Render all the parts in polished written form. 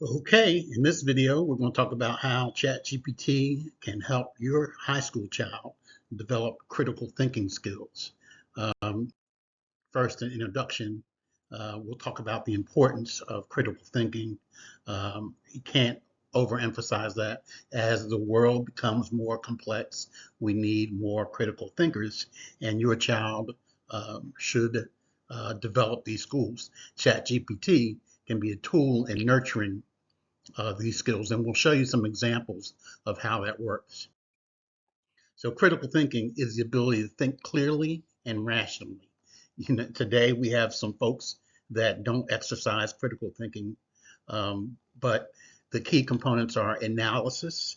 Okay, in this video, we're going to talk about how ChatGPT can help your high school child develop critical thinking skills. Um, First, an introduction. We'll talk about the importance of critical thinking. You can't overemphasize that. As the world becomes more complex, we need more critical thinkers, and your child should develop these skills. ChatGPT can be a tool in nurturing these skills, and we'll show you some examples of how that works. So critical thinking is the ability to think clearly and rationally. Today we have some folks that don't exercise critical thinking, but the key components are analysis,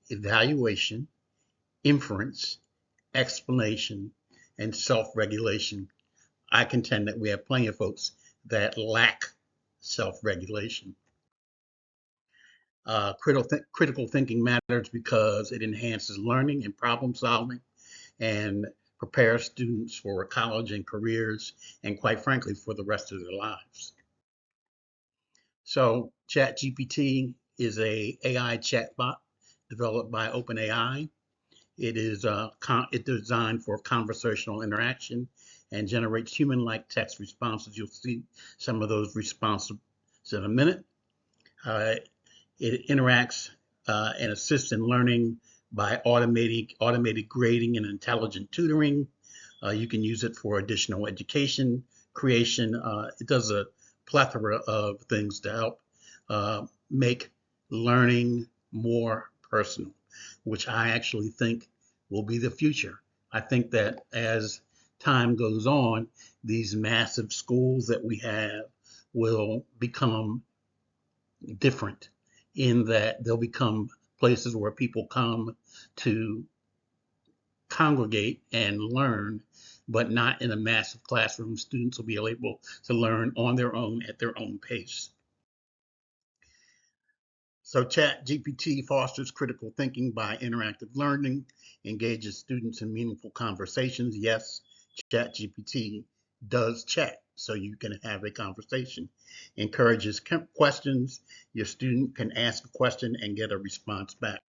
evaluation, inference, explanation, and self-regulation. I contend that we have plenty of folks that lack self-regulation. Critical thinking matters because it enhances learning and problem solving and prepares students for college and careers, and quite frankly, for the rest of their lives. So ChatGPT is a AI chatbot developed by OpenAI. It is designed for conversational interaction and generates human-like text responses. You'll see some of those responses in a minute. It interacts and assists in learning by automated grading and intelligent tutoring. You can use it for additional education creation. It does a plethora of things to help make learning more personal, which I actually think will be the future. I think that as time goes on, these massive schools that we have will become different in that they'll become places where people come to congregate and learn, but not in a massive classroom. Students will be able to learn on their own at their own pace. So ChatGPT fosters critical thinking by interactive learning, engages students in meaningful conversations. Yes, ChatGPT does chat, so you can have a conversation. Encourages questions. Your student can ask a question and get a response back.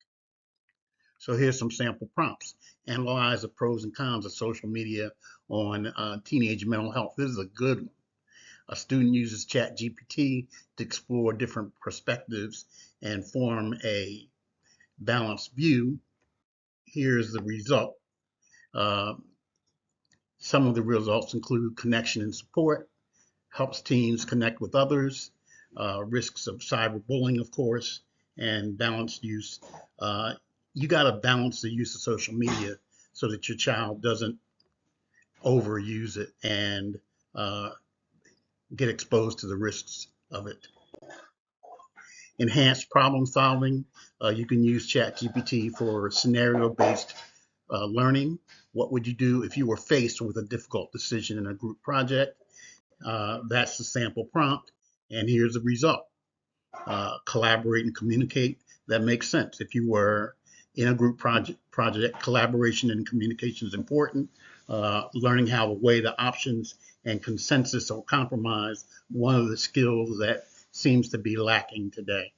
So here's some sample prompts. Analyze the pros and cons of social media on teenage mental health. This is a good one. A student uses ChatGPT to explore different perspectives and form a balanced view. Here's the result. Uh, some of the results include connection and support, helps teens connect with others, risks of cyberbullying, of course, and balanced use. You got to balance the use of social media so that your child doesn't overuse it and get exposed to the risks of it. Enhanced problem solving. You can use ChatGPT for scenario-based learning. What would you do if you were faced with a difficult decision in a group project? That's the sample prompt, and here's the result. Collaborate and communicate. That makes sense. If you were in a group project, collaboration and communication is important. Learning how to weigh the options and consensus or compromise, one of the skills that seems to be lacking today.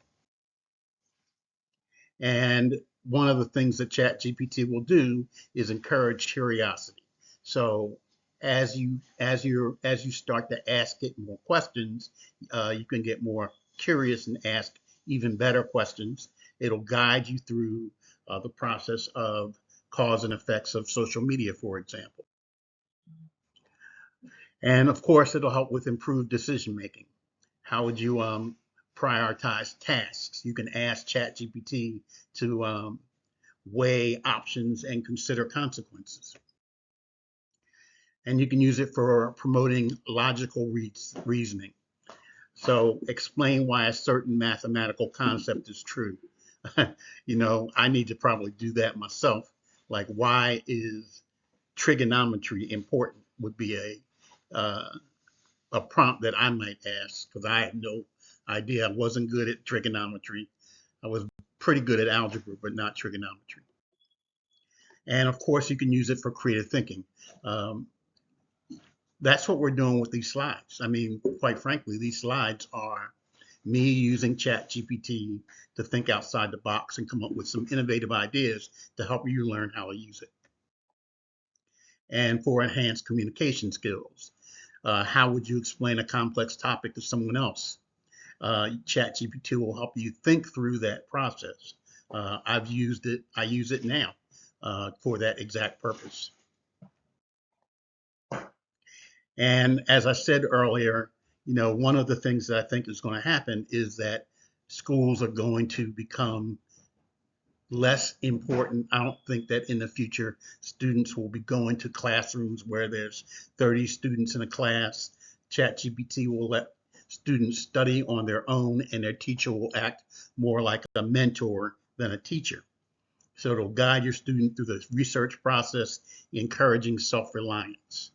And one of the things that ChatGPT will do is encourage curiosity. So as you start to ask it more questions, you can get more curious and ask even better questions. It'll guide you through the process of cause and effects of social media, for example. And of course, it'll help with improved decision making. How would you prioritize tasks? You can ask ChatGPT to weigh options and consider consequences. And you can use it for promoting logical reasoning. So explain why a certain mathematical concept is true. I need to probably do that myself. Like, why is trigonometry important would be a prompt that I might ask, because I had no idea. I wasn't good at trigonometry. I was pretty good at algebra, but not trigonometry. And of course, you can use it for creative thinking. That's what we're doing with these slides. I mean, quite frankly, these slides are me using ChatGPT to think outside the box and come up with some innovative ideas to help you learn how to use it. And for enhanced communication skills, how would you explain a complex topic to someone else? ChatGPT will help you think through that process. I've used it, I use it now for that exact purpose. And as I said earlier, one of the things that I think is going to happen is that schools are going to become less important. I don't think that in the future students will be going to classrooms where there's 30 students in a class. ChatGPT will let students study on their own, and their teacher will act more like a mentor than a teacher. So it'll guide your student through the research process, encouraging self-reliance.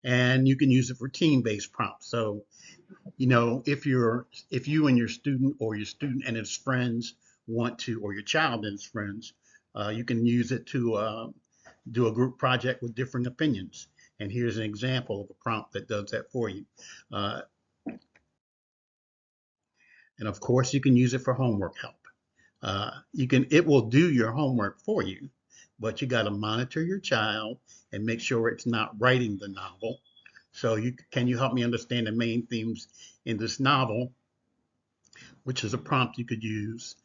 And you can use it for team-based prompts. So, if you and your student, or your student and his friends want to, or your child and his friends, you can use it to do a group project with different opinions. And here's an example of a prompt that does that for you. And of course, you can use it for homework help. It will do your homework for you, but you got to monitor your child and make sure it's not writing the novel. So can you help me understand the main themes in this novel, which is a prompt you could use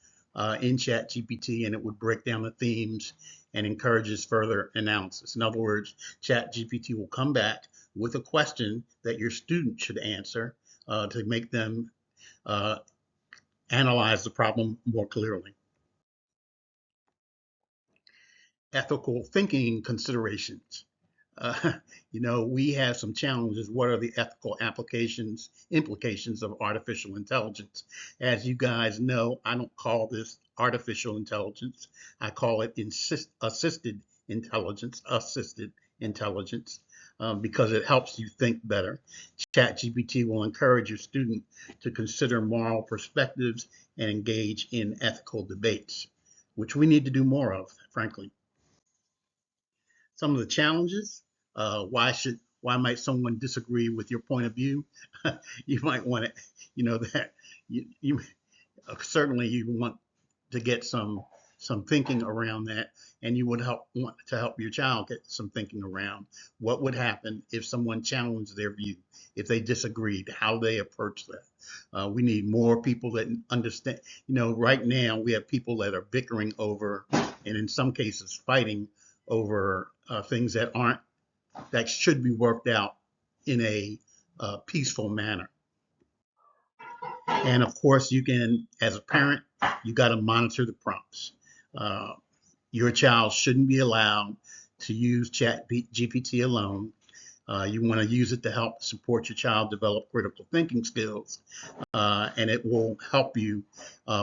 in ChatGPT, and it would break down the themes and encourages further analysis. In other words, ChatGPT will come back with a question that your student should answer to make them analyze the problem more clearly. Ethical thinking considerations. Uh, we have some challenges. What are the ethical implications of artificial intelligence? As you guys know, I don't call this artificial intelligence. I call it assisted intelligence, because it helps you think better. ChatGPT will encourage your student to consider moral perspectives and engage in ethical debates, which we need to do more of, frankly. Some of the challenges, why might someone disagree with your point of view? You might want to, that you certainly you want to get some thinking around that, and you would want to help your child get some thinking around what would happen if someone challenged their view, if they disagreed, how they approach that. We need more people that understand. Right now we have people that are bickering over, and in some cases fighting over things that should be worked out in a peaceful manner. And of course, you can, as a parent, you got to monitor the prompts. Your child shouldn't be allowed to use ChatGPT alone. You want to use it to help support your child develop critical thinking skills, and it will help you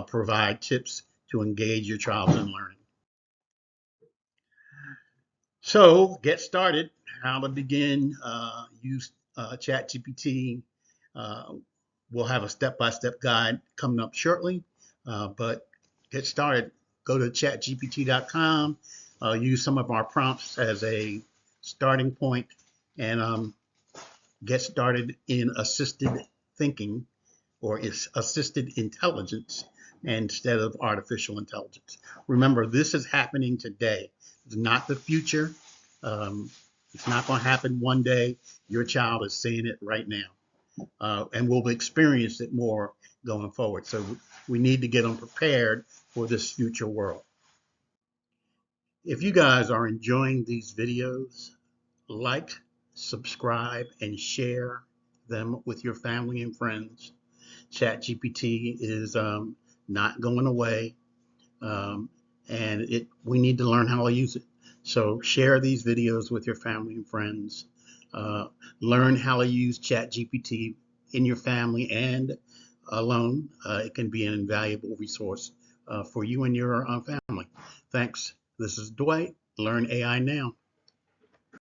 provide tips to engage your child in learning. So get started. How to begin, use ChatGPT. We'll have a step-by-step guide coming up shortly, but get started. Go to chatgpt.com, use some of our prompts as a starting point, and get started in assisted thinking, or assisted intelligence instead of artificial intelligence. Remember, this is happening today. It's not the future. It's not going to happen one day. Your child is seeing it right now, and will experience it more going forward. So we need to get them prepared for this future world. If you guys are enjoying these videos, like, subscribe, and share them with your family and friends. ChatGPT is not going away, and we need to learn how to use it. So share these videos with your family and friends. Learn how to use ChatGPT in your family and alone. It can be an invaluable resource for you and your family. Thanks. This is Dwight. Learn AI now.